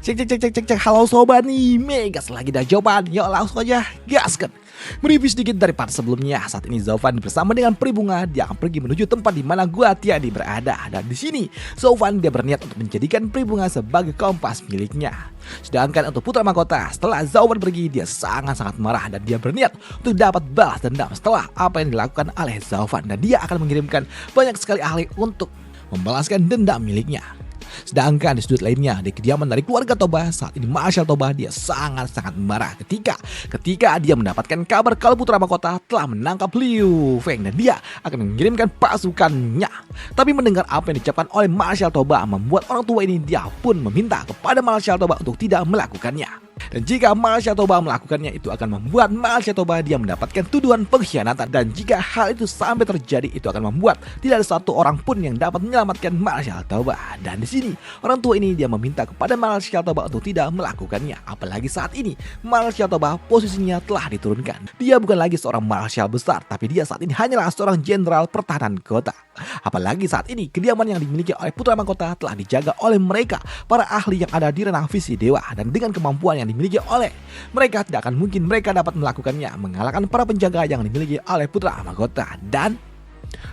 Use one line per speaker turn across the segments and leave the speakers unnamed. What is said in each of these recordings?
Cek. Halo sobat nih, Megas lagi dah jawaban. Yuk langsung aja gaskan. Mereview sedikit dari part sebelumnya. Saat ini Zovan bersama dengan Pribunga dia akan pergi menuju tempat di mana gua Tiadi berada. Dan di sini Zovan dia berniat untuk menjadikan Pribunga sebagai kompas miliknya. Sedangkan untuk putra mahkota, setelah Zovan pergi dia sangat-sangat marah dan dia berniat untuk dapat balas dendam setelah apa yang dilakukan oleh Zovan, dan dia akan mengirimkan banyak sekali ahli untuk membalaskan dendam miliknya. Sedangkan di sudut lainnya, di kediaman dari keluarga Toba, saat ini Marshal Toba dia sangat-sangat marah ketika dia mendapatkan kabar kalau putra mahkota telah menangkap Liu Feng dan dia akan mengirimkan pasukannya. Tapi mendengar apa yang diucapkan oleh Marshal Toba membuat orang tua ini dia pun meminta kepada Marshal Toba untuk tidak melakukannya. Dan jika Marshal Toba melakukannya, itu akan membuat Marshal Toba dia mendapatkan tuduhan pengkhianatan. Dan jika hal itu sampai terjadi, itu akan membuat tidak ada satu orang pun yang dapat menyelamatkan Marshal Toba. Dan di sini orang tua ini dia meminta kepada Marshal Toba untuk tidak melakukannya. Apalagi saat ini Marshal Toba posisinya telah diturunkan. Dia bukan lagi seorang marshal besar, tapi dia saat ini hanyalah seorang jenderal pertahanan kota. Apalagi saat ini kediaman yang dimiliki oleh putra mahkota telah dijaga oleh mereka, para ahli yang ada di ranah visi dewa. Dan dengan kemampuan yang dimiliki oleh mereka, tidak akan mungkin mereka dapat melakukannya, mengalahkan para penjaga yang dimiliki oleh putra mahkota. Dan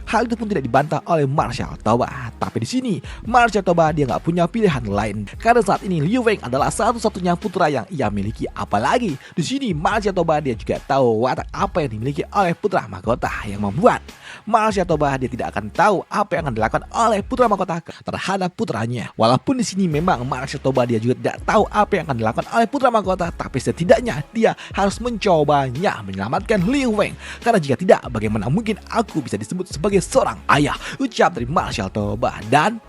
hal itu pun tidak dibantah oleh Marshal Toba. Tapi di sini Marshal Toba dia nggak punya pilihan lain, karena saat ini Liu Feng adalah satu-satunya putra yang ia miliki. Apalagi di sini Marshal Toba dia juga tahu watak apa yang dimiliki oleh putra mahkota, yang membuat Marshal Toba dia tidak akan tahu apa yang akan dilakukan oleh putra mahkota terhadap putranya. Walaupun di sini memang Marshal Toba dia juga tidak tahu apa yang akan dilakukan oleh putra mahkota, tapi setidaknya dia harus mencobanya menyelamatkan Liu Feng. Karena jika tidak, bagaimana mungkin aku bisa disebut sebagai seorang ayah, ucap dari Marshal Toba. Dan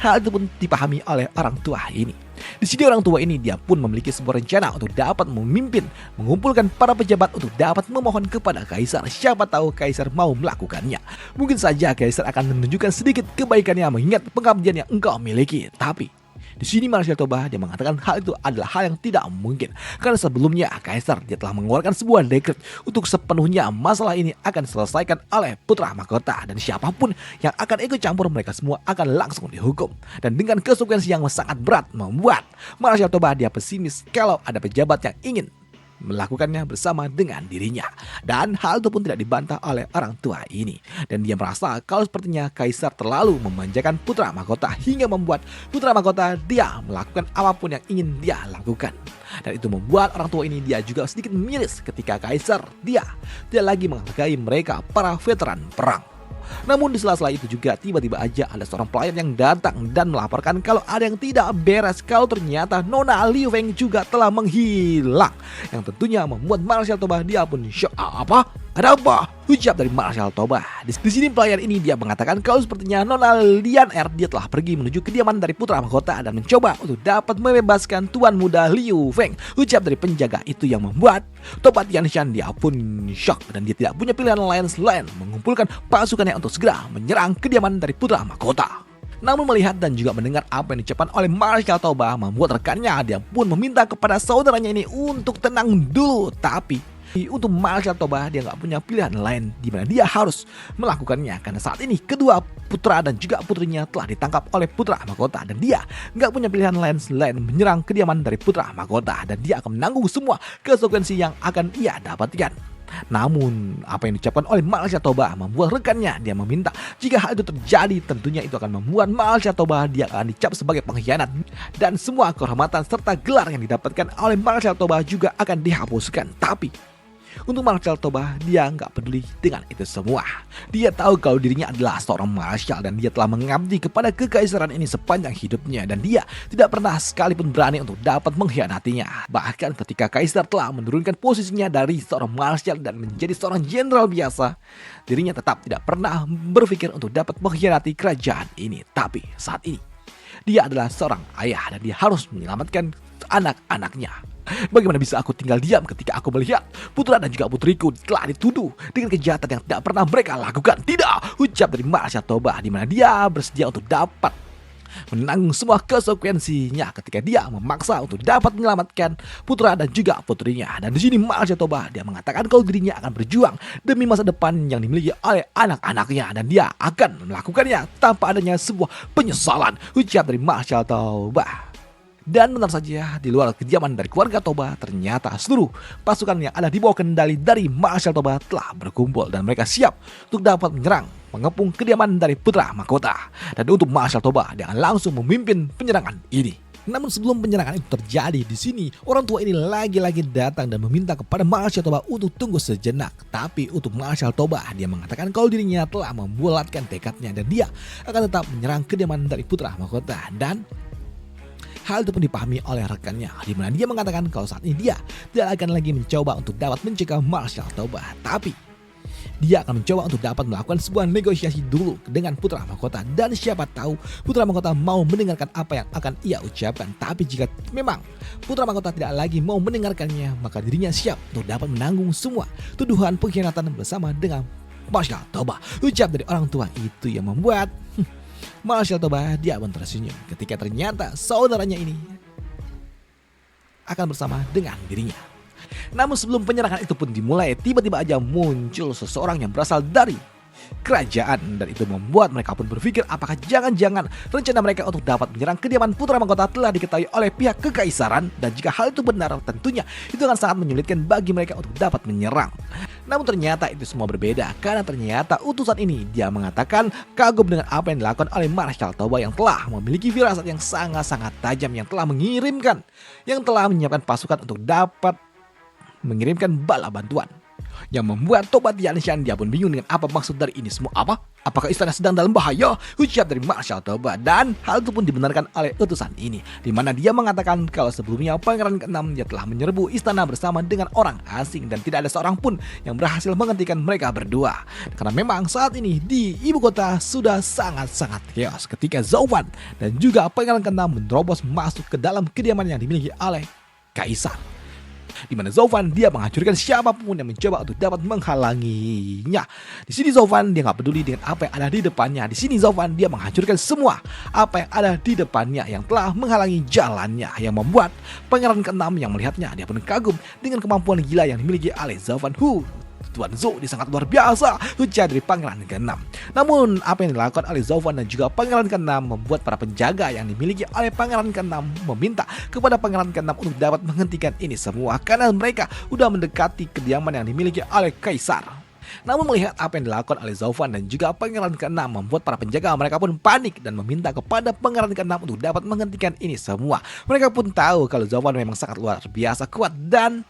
hal itu pun dipahami oleh orang tua ini. Di sini orang tua ini dia pun memiliki sebuah rencana untuk dapat memimpin, mengumpulkan para pejabat untuk dapat memohon kepada Kaisar. Siapa tahu Kaisar mau melakukannya. Mungkin saja Kaisar akan menunjukkan sedikit kebaikannya mengingat pengabdian yang engkau miliki. Tapi di sini Marshal Toba dia mengatakan hal itu adalah hal yang tidak mungkin, karena sebelumnya Kaisar dia telah mengeluarkan sebuah dekret untuk sepenuhnya masalah ini akan diselesaikan oleh putra mahkota, dan siapapun yang akan ikut campur mereka semua akan langsung dihukum. Dan dengan konsekuensi yang sangat berat membuat Marshal Toba dia pesimis kalau ada pejabat yang ingin melakukannya bersama dengan dirinya. Dan hal itu pun tidak dibantah oleh orang tua ini. Dan dia merasa kalau sepertinya Kaisar terlalu memanjakan putra mahkota hingga membuat putra mahkota dia melakukan apapun yang ingin dia lakukan. Dan itu membuat orang tua ini dia juga sedikit miris ketika Kaisar dia tidak lagi menghargai mereka para veteran perang. Namun di sela-sela itu juga tiba-tiba aja ada seorang pelayan yang datang dan melaporkan kalau ada yang tidak beres, kalau ternyata Nona Liu Feng juga telah menghilang. Yang tentunya membuat Marshal Toba dia pun shock. Apa? Ada apa? Ucap dari Marshal Toba. Di sini pelayan ini dia mengatakan kalau sepertinya Nona Lian Er dia telah pergi menuju kediaman dari putra mahkota dan mencoba untuk dapat membebaskan tuan muda Liu Feng. Ucap dari penjaga itu yang membuat Toba Tianshan dia pun shock, dan dia tidak punya pilihan lain selain mengumpulkan pasukannya untuk segera menyerang kediaman dari putra mahkota. Namun melihat dan juga mendengar apa yang diucapkan oleh Marshal Toba membuat rekannya dia pun meminta kepada saudaranya ini untuk tenang dulu. Tapi untuk Marshal Toba dia nggak punya pilihan lain di mana dia harus melakukannya, karena saat ini kedua putra dan juga putrinya telah ditangkap oleh putra mahkota, dan dia nggak punya pilihan lain selain menyerang kediaman dari putra mahkota, dan dia akan menanggung semua konsekuensi yang akan ia dapatkan. Namun apa yang diucapkan oleh Marshal Toba membuat rekannya dia meminta jika hal itu terjadi, tentunya itu akan membuat Marshal Toba dia akan dicap sebagai pengkhianat, dan semua kehormatan serta gelar yang didapatkan oleh Marshal Toba juga akan dihapuskan. Tapi untuk Marshal Toba dia nggak peduli dengan itu semua. Dia tahu kalau dirinya adalah seorang marshal dan dia telah mengabdi kepada kekaisaran ini sepanjang hidupnya, dan dia tidak pernah sekalipun berani untuk dapat mengkhianatinya. Bahkan ketika Kaisar telah menurunkan posisinya dari seorang marshal dan menjadi seorang jenderal biasa, dirinya tetap tidak pernah berpikir untuk dapat mengkhianati kerajaan ini. Tapi saat ini dia adalah seorang ayah dan dia harus menyelamatkan anak-anaknya. Bagaimana bisa aku tinggal diam ketika aku melihat putra dan juga putriku telah dituduh dengan kejahatan yang tidak pernah mereka lakukan? Tidak, ucap dari Marshal Toba, di mana dia bersedia untuk dapat menanggung semua konsekuensinya ketika dia memaksa untuk dapat menyelamatkan putra dan juga putrinya. Dan di sini Marshal Toba dia mengatakan kalau dirinya akan berjuang demi masa depan yang dimiliki oleh anak-anaknya, dan dia akan melakukannya tanpa adanya sebuah penyesalan, ucap dari Marshal Toba. Dan benar saja, di luar kediaman dari keluarga Toba, ternyata seluruh pasukan yang ada di bawah kendali dari Marshal Toba telah berkumpul dan mereka siap untuk dapat menyerang, mengepung kediaman dari putra mahkota. Dan untuk Marshal Toba, dia akan langsung memimpin penyerangan ini. Namun sebelum penyerangan itu terjadi di sini, orang tua ini lagi-lagi datang dan meminta kepada Marshal Toba untuk tunggu sejenak. Tapi untuk Marshal Toba, dia mengatakan kalau dirinya telah membulatkan tekadnya dan dia akan tetap menyerang kediaman dari putra mahkota. Dan hal itu pun dipahami oleh rekannya, di mana dia mengatakan kalau saat ini dia tidak akan lagi mencoba untuk dapat mencegah Marshal Toba, tapi dia akan mencoba untuk dapat melakukan sebuah negosiasi dulu dengan putra mahkota. Dan siapa tahu putra mahkota mau mendengarkan apa yang akan ia ucapkan. Tapi jika memang putra mahkota tidak lagi mau mendengarkannya, maka dirinya siap untuk dapat menanggung semua tuduhan pengkhianatan bersama dengan Marshal Toba. Ucap dari orang tua itu yang membuat Marshal Toba dia pun tersenyum ketika ternyata saudaranya ini akan bersama dengan dirinya. Namun sebelum penyerangan itu pun dimulai, tiba-tiba aja muncul seseorang yang berasal dari kerajaan, dan itu membuat mereka pun berpikir apakah jangan-jangan rencana mereka untuk dapat menyerang kediaman putra mahkota telah diketahui oleh pihak kekaisaran, dan jika hal itu benar tentunya itu akan sangat menyulitkan bagi mereka untuk dapat menyerang. Namun ternyata itu semua berbeda, karena ternyata utusan ini dia mengatakan kagum dengan apa yang dilakukan oleh Marshal Toba yang telah memiliki firasat yang sangat-sangat tajam, yang telah menyiapkan pasukan untuk dapat mengirimkan bala bantuan. Yang membuat Toba Tianxian dia pun bingung dengan apa maksud dari ini semua. Apakah istana sedang dalam bahaya? Ucap dari Marshal Toba, dan hal itu pun dibenarkan oleh utusan ini, di mana dia mengatakan kalau sebelumnya Pangeran ke-6 dia telah menyerbu istana bersama dengan orang asing dan tidak ada seorang pun yang berhasil menghentikan mereka berdua. Karena memang saat ini di ibu kota sudah sangat-sangat chaos ketika Zhou Fan dan juga Pangeran ke-6 menerobos masuk ke dalam kediaman yang dimiliki oleh kaisar, di mana Zhou Fan dia menghancurkan siapapun yang mencoba untuk dapat menghalanginya. Di sini Zhou Fan dia nggak peduli dengan apa yang ada di depannya. Di sini Zhou Fan dia menghancurkan semua apa yang ada di depannya yang telah menghalangi jalannya, yang membuat Pangeran ke-6 yang melihatnya dia pun kagum dengan kemampuan gila yang dimiliki oleh Zhou Fan. Tuan Zhou dia sangat luar biasa, ujar dari Pangeran ke-6. Namun apa yang dilakukan oleh Zhou Fan dan juga Pangeran ke-6 membuat para penjaga yang dimiliki oleh Pangeran ke-6 meminta kepada Pangeran ke-6 untuk dapat menghentikan ini semua, karena mereka udah mendekati kediaman yang dimiliki oleh kaisar. Namun melihat apa yang dilakukan oleh Zhou Fan dan juga Pangeran ke-6 membuat para penjaga mereka pun panik dan meminta kepada Pangeran ke-6 untuk dapat menghentikan ini semua. Mereka pun tahu kalau Zhou Fan memang sangat luar biasa kuat dan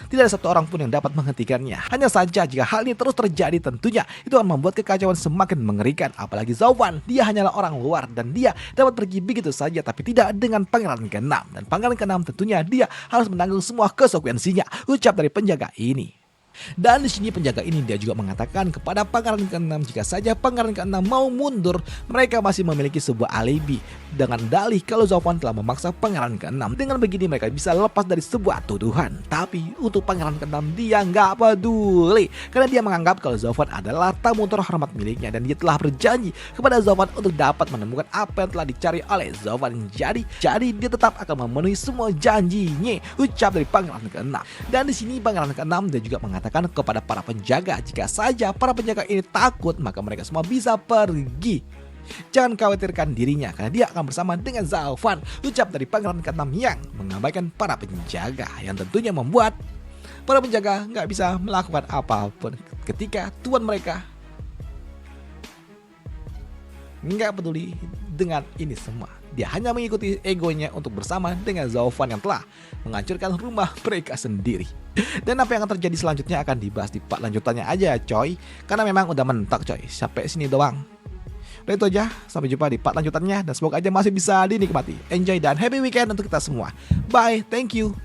tidak ada satu orang pun yang dapat menghentikannya. Hanya saja jika hal ini terus terjadi tentunya itu akan membuat kekacauan semakin mengerikan. Apalagi Zhou Fan dia hanyalah orang luar dan dia dapat pergi begitu saja, tapi tidak dengan Pangeran ke-6. Dan Pangeran ke-6 tentunya dia harus menanggung semua konsekuensinya, ucap dari penjaga ini. Dan di sini penjaga ini dia juga mengatakan kepada Pangeran ke-6 jika saja Pangeran ke-6 mau mundur, mereka masih memiliki sebuah alibi dengan dalih kalau Zhou Fan telah memaksa Pangeran ke-6. Dengan begini mereka bisa lepas dari sebuah tuduhan. Tapi untuk Pangeran ke-6 dia nggak peduli, karena dia menganggap kalau Zhou Fan adalah tamu terhormat miliknya dan dia telah berjanji kepada Zhou Fan untuk dapat menemukan apa yang telah dicari oleh Zhou Fan. Jadi dia tetap akan memenuhi semua janjinya, ucap dari Pangeran ke-6. Dan di sini Pangeran ke-6 dia juga mengatakan kepada para penjaga jika saja para penjaga ini takut maka mereka semua bisa pergi. Jangan khawatirkan dirinya karena dia akan bersama dengan Zhou Fan, ucap dari Pangeran ke-6 yang mengabaikan para penjaga, yang tentunya membuat para penjaga nggak bisa melakukan apapun ketika tuan mereka nggak peduli dengan ini semua. Dia hanya mengikuti egonya untuk bersama dengan Zhou Fan yang telah menghancurkan rumah mereka sendiri. Dan apa yang akan terjadi selanjutnya akan dibahas di part lanjutannya aja coy, karena memang udah mentok coy. Sampai sini doang. Udah itu aja, sampai jumpa di part lanjutannya dan semoga aja masih bisa dinikmati. Enjoy dan happy weekend untuk kita semua. Bye, thank you.